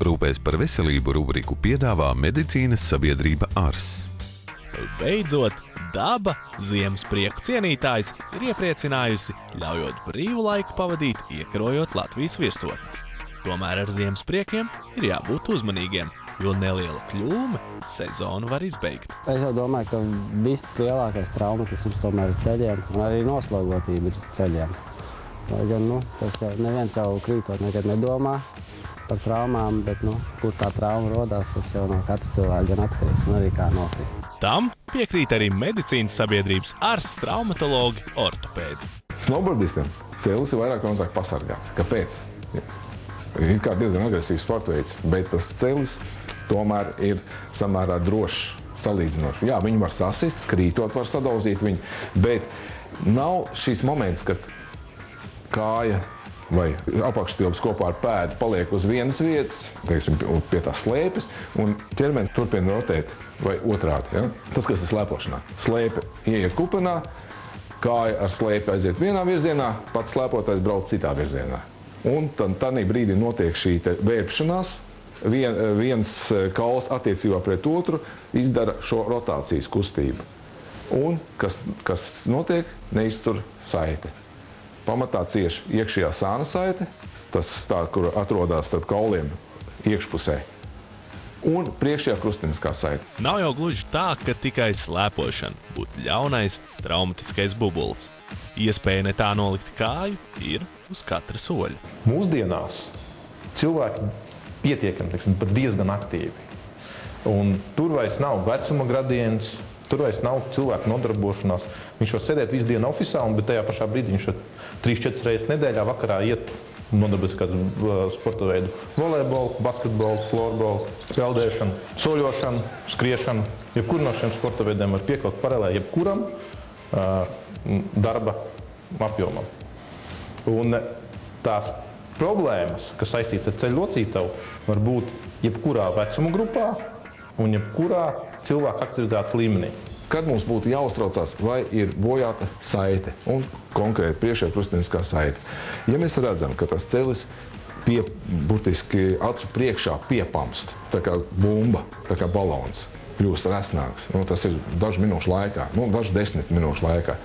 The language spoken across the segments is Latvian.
Rūpēs par veselību rubriku piedāvā medicīnas sabiedrība Ars. Beidzot, daba ziemas prieku cienītājs ir iepriecinājusi, ļaujot brīvu laiku pavadīt, iekarojot Latvijas virsotnes. Tomēr ar ziemas priekiem ir jābūt uzmanīgiem, jo neliela kļūme sezonu var izbeigt. Es jau domāju, ka viss lielākais traumatisms tomēr ir ceļiem, un arī noslogotība ir ceļiem. Lai gan, tas jau neviens jau krītot nekad nedomā par traumām, bet, kur tā trauma rodās, tas jau no katra cilvēka gan atkarīgs un arī kā nokrīt. Tam piekrīt arī medicīnas sabiedrības Ars traumatologi ortopēdi. Snowboardistiem celis ir vairāk mazāk pasargāts. Kāpēc? Ir kā diezgan agresīvs sporta veids, bet tas celis tomēr ir samērā drošs salīdzinoši. Jā, viņi var sasist, krītot var sadauzīt viņu, bet nav šīs moments, kad kāja vai apakštilps kopā ar pēdu paliek uz vienas vietas, teiksim, pie tās slēpes, un ķermenis turpina rotēt vai otrādi. Ja? Tas, kas ir slēpošanā. Slēpe ieiet kupenā, kāja ar slēpi aiziet vienā virzienā, pats slēpotais brauc citā virzienā. Un tad tādā brīdī notiek šī vērpšanās, viens kauls attiecībā pret otru izdara šo rotācijas kustību. Un kas notiek? Neiztur saite. Pamatā cieši iekšējā sāna saite, tas tā, kur atrodas starp kauliem iekšpusē, un priekšējā krustiniskā saite. Nav jau gluži tā, ka tikai slēpošana būtu ļaunais traumatiskais bubulis. Iespēja ne tā nolikt kāju ir uz katra soļa. Mūsdienās cilvēki pietiekami, pat diezgan aktīvi. Un tur vairs nav vecuma gradients, tur vairs nav cilvēku nodarbošanās. Viņš var sēdēt visu dienu ofisā, bet tajā pašā brīdī viņš 3-4 reizes nedēļā vakarā iet un nodarbojas kādu sporta veidu. Volejbolu, basketbolu, florbolu, peldēšanu, soļošanu, skriešanu. Jebkuru no šiem sporta veidiem var piekļūt paralēli jebkuram darba apjomam. Un tās problēmas, kas saistītas ar ceļu locītavu, var būt jebkurā vecuma grupā un jebkurā cilvēka aktivitātes līmenī. Kad mums būtu jāuztraucās, vai ir bojāta saite un konkrēti priekšējā krustiniskā saite. Ja mēs redzam, ka tas celis burtiski acu priekšā piepamst, tā kā bumba, tā kā balons, kļūst resnāks, tas ir dažu minūšu laikā, dažu 10 minūšu laikā.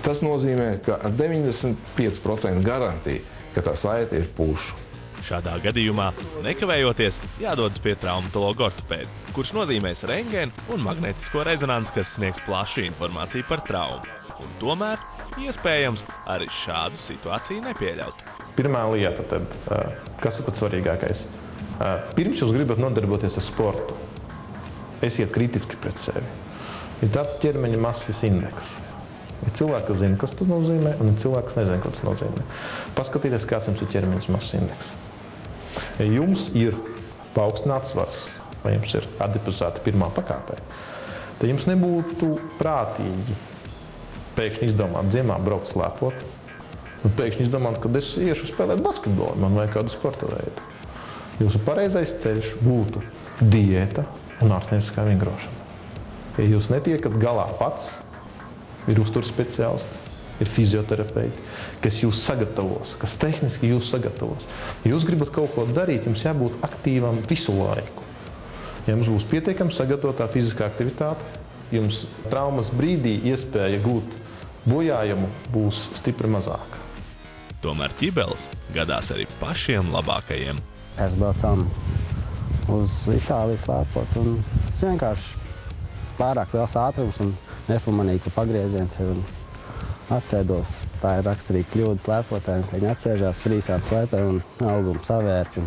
Tas nozīmē, ka ar 95% garantiju, ka tā saite ir pušu. Šādā gadījumā, nekavējoties, jādodas pie traumatologa ortopēda, kurš nozīmēs rentgenu un magnētisko rezonanci, kas sniegs plašu informāciju par traumu. Un tomēr, iespējams, arī šādu situāciju nepieļaut. Pirmā lieta, tad, kas ir pats svarīgākais? Pirms jūs gribat nodarboties ar sportu, esiet kritiski pret sevi. Ir tāds ķermeņa masas indeks. Ir cilvēki, kas zina, kas tas nozīmē, un ir cilvēki, kas nezina, ko tas nozīmē. Paskatieties, kāds jums ir ķermeņa masas indeks. Ja jums ir paaugstināts svars, vai jums ir adipozāti pirmā pakāpē, tad jums nebūtu prātīgi pēkšņi izdomāt ziemā braukt slēpot, un pēkšņi izdomāt, ka es iešu spēlēt basketbolu, man vajag kādu sporta veidu. Jūsu pareizais ceļš būtu diēta un ārstnieciskā vingrošana. Ja jūs netiekat galā pats, ir uzturs speciālisti, ir fizioterapeiti, kas jūs sagatavos, kas tehniski jūs sagatavos. Ja jūs gribat kaut ko darīt, jums jābūt aktīvam visu laiku. Ja jums būs pietiekami sagatavotā fiziskā aktivitāte, jums traumas brīdī iespēja gūt bojājumu būs stipri mazāka. Tomēr ķibeles gadās arī pašiem labākajiem. Es braucām uz Itāliju slēpot, un es vienkārši pārāk liels ātrums un nepamanīju, ka pagrieziens ir un atsēdos. Tā ir raksturīga kļūda slēpotājiem, ka viņi atsēžās frīsām slēpēm un augumu savērķi.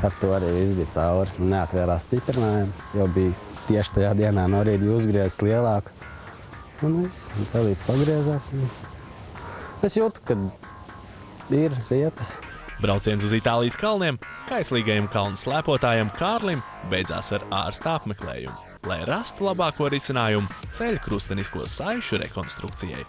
Ar to arī viss bija cauri. Neatvērās stiprinājumu, jo bija tieši tajā dienā no rīta uzgriezis lielāku. Un viss, un celīts pagriezās. Es jūtu, ka ir ziepes. Brauciens uz Itālijas kalniem kaislīgajam kalnu slēpotājam Kārlim beidzās ar ārsta apmeklējumu, lai rastu labāko risinājumu ceļu krustenisko saišu rekonstrukcijai.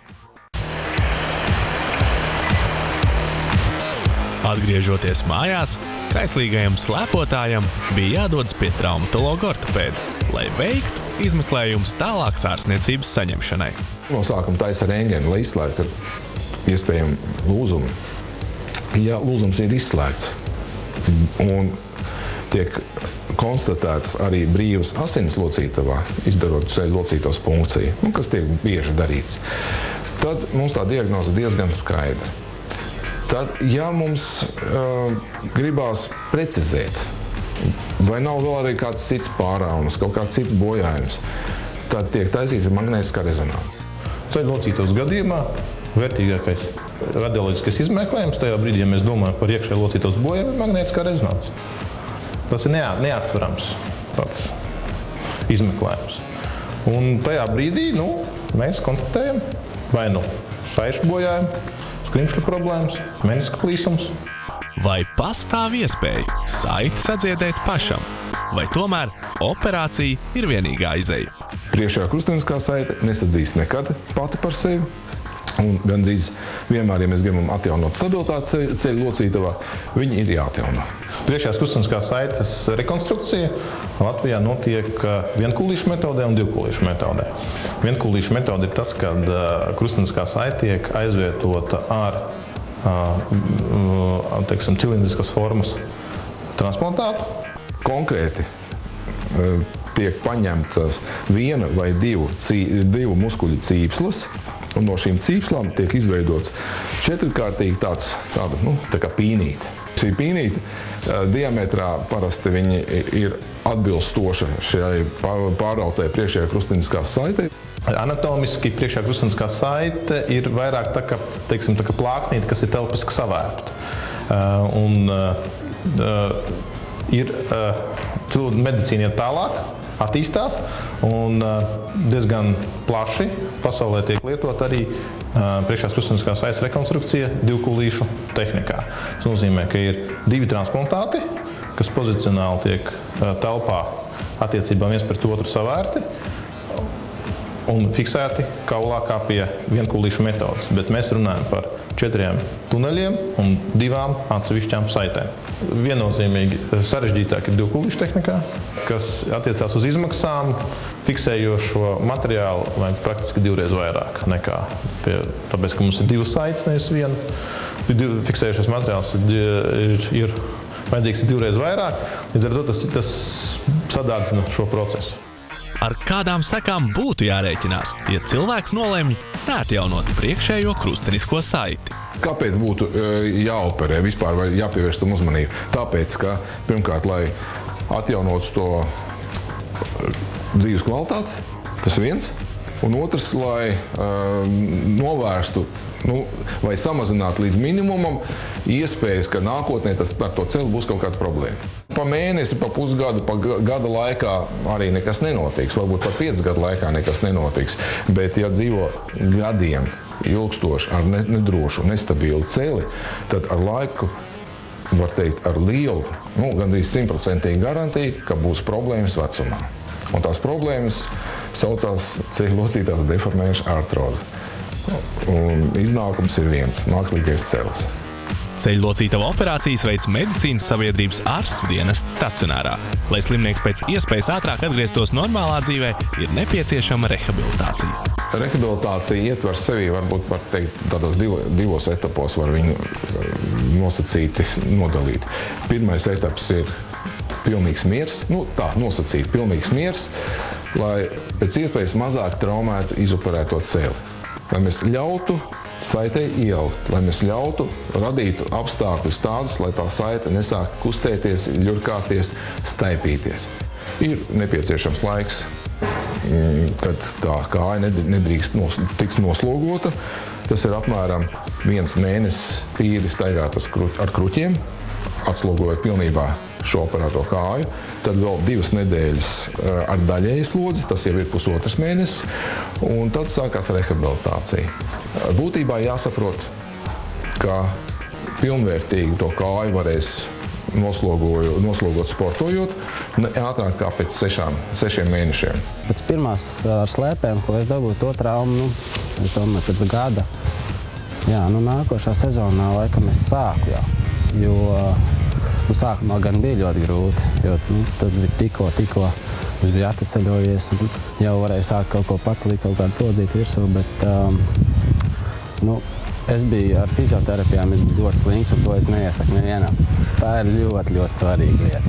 Atgriežoties mājās, kaislīgajam slēpotājam bija jādodas pie traumatologa ortopēda, lai veiktu izmeklējumus tālākas ārstniecības saņemšanai. No sākuma taisa rentgenu, lai izslēgtu iespējami lūzumi. Ja lūzums ir izslēgts un tiek konstatēts arī brīvas asins locītavā, izdarot ceļu locītavas punkciju, kas tiek bieži darīts, tad mums tā diagnoze diezgan skaidra. Tad, ja mums gribās precizēt, vai nav vēl arī kāds cits pārāvums, kaut kāds cits bojājums, tad tiek taisīta magnētiskā rezonanse. Ceļu locītavas gadījumā vērtīgākais radioloģiskais izmeklējums tajā brīdī, ja mēs domājam par iekšējo locītavas bojājumu, ir magnētiskā rezonanse. Tas ir neatsverams tāds izmeklējums. Un tajā brīdī mēs konstatējam vai saišu bojājumu, skrimšļu problēmas, meniska plīsums. Vai pastāv iespēja saiti sadziedēt pašam, vai tomēr operācija ir vienīgā izeja? Priekšējā krusteniskā saite nesadzīs nekad pati par sevi. Un gandrīz vienmēr, ja mēs gribam atjaunot stabilitāti ceļu locītavā, viņi ir jāatjauno. Priekšējās krusteniskās saites rekonstrukcija Latvijā notiek vienkulīšu metodē un divkulīšu metodē. Vienkulīšu metode ir tas, kad krusteniskā saite tiek aizvietota ar cilindriskas formas transplantātu. Konkrēti tiek paņemtas viena vai divu muskuļu cīpslas, un no šīm cīpslām tiek izveidots četrkārtīgi tā kā pīnīte. Šī pīnīte diametrā parasti viņi ir atbilstoša šai pārautai priekšējā krusteniskās saitei. Anatomiski priekšējā krusteniskā saite ir vairāk tā kā plāksnīte, kas ir telpiski savērta. Medicīna iet tālāk, attīstās, un diezgan plaši pasaulē tiek lietot arī priekšējās krusteniskās saites rekonstrukcija divkulīšu tehnikā. Tas nozīmē, ka ir divi transplantāti, kas pozicionāli tiek telpā attiecībā viens pret otru savērti un fiksēti kaulā kā pie vienkulīšu metodas. Bet mēs runājam par 4 tuneļiem un 2 atsevišķām saitēm. Viennozīmīgi sarežģītāk ir divkulīšu tehnikā, kas attiecās uz izmaksām, fiksējošo materiālu vai praktiski 2 reizes vairāk nekā tāpēc, ka mums ir 2 saites, nevis viena. Fiksējošos materiāls ir vajadzīgs 2 reizes vairāk, līdz ar to tas sadārdzina šo procesu. Ar kādām sekām būtu jārēķinās, ja cilvēks nolemj neatjaunot priekšējo krustenisko saiti? Kāpēc būtu jāoperē vispār vai jāpievērš tam uzmanību? Tāpēc, ka pirmkārt, lai atjaunotu to dzīves kvalitāti, tas viens, un otrs, lai novērstu vai samazinātu līdz minimumam iespējas, ka nākotnē ar to ceļu būs kaut kāda problēma. Pa mēnesi, pa pusgadu, pa gada laikā arī nekas nenotiks. Varbūt pa 5 gadu laikā nekas nenotiks. Bet, ja dzīvo gadiem ilgstoši ar nedrošu, nestabilu celi, tad ar laiku, var teikt, ar lielu, gandrīz 100% garantiju, ka būs problēmas vecumā. Un tās problēmas saucās ceļu locītavas deformējuša artroze. Un iznākums ir viens – mākslīgais celis. Ceļu locītava operācijas veids medicīnas sabiedrības ARS dienests stacionārā. Lai slimnieks pēc iespējas ātrāk atgrieztos normālā dzīvē, ir nepieciešama rehabilitācija. Rehabilitācija ietver sevī, varbūt var teikt, tādos divos etapos var viņu nosacīti nodalīt. Pirmais etaps ir pilnīgs miers, nosacīt pilnīgs miers, lai pēc iespējas mazāk traumētu izoperēto celi. Lai mēs ļautu saitei ieaugt, lai mēs ļautu, radītu apstākļus tādus, lai tā saite nesāk kustēties, ļurkāties, staipīties. Ir nepieciešams laiks, kad tā kāja nedrīkst tiks noslogota. Tas ir apmēram 1 mēnesis tīri staigātas ar kruķiem, atslogojot pilnībā šo operēto kāju. Tad vēl 2 nedēļas ar daļēju slodzi, tas jau ir pusotrs mēnesis, un tad sākās rehabilitācija. Būtībā jāsaprot, ka pilnvērtīgi to kāju varēs noslogot sportojot, ātrāk kā pēc 6 mēnešiem. Pēc pirmās ar slēpēm, ko es dabūju to traumu, es domāju, pēc gada. Nākošā sezonā laikam es sāku jau, jo sākumā gan bija ļoti grūti, jo tad bija tikko es biju atvesaļojies un jau varēju sākt kaut ko pats likt, kaut kādu slodzītu virsū, bet es biju ar fizioterapijām, es biju ļoti slinks un to es neiesaku nevienam. Tā ir ļoti, ļoti svarīga lieta.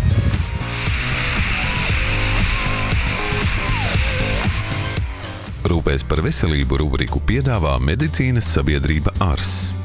Rūpēs par veselību rubriku piedāvā Medicīnas sabiedrība Ars.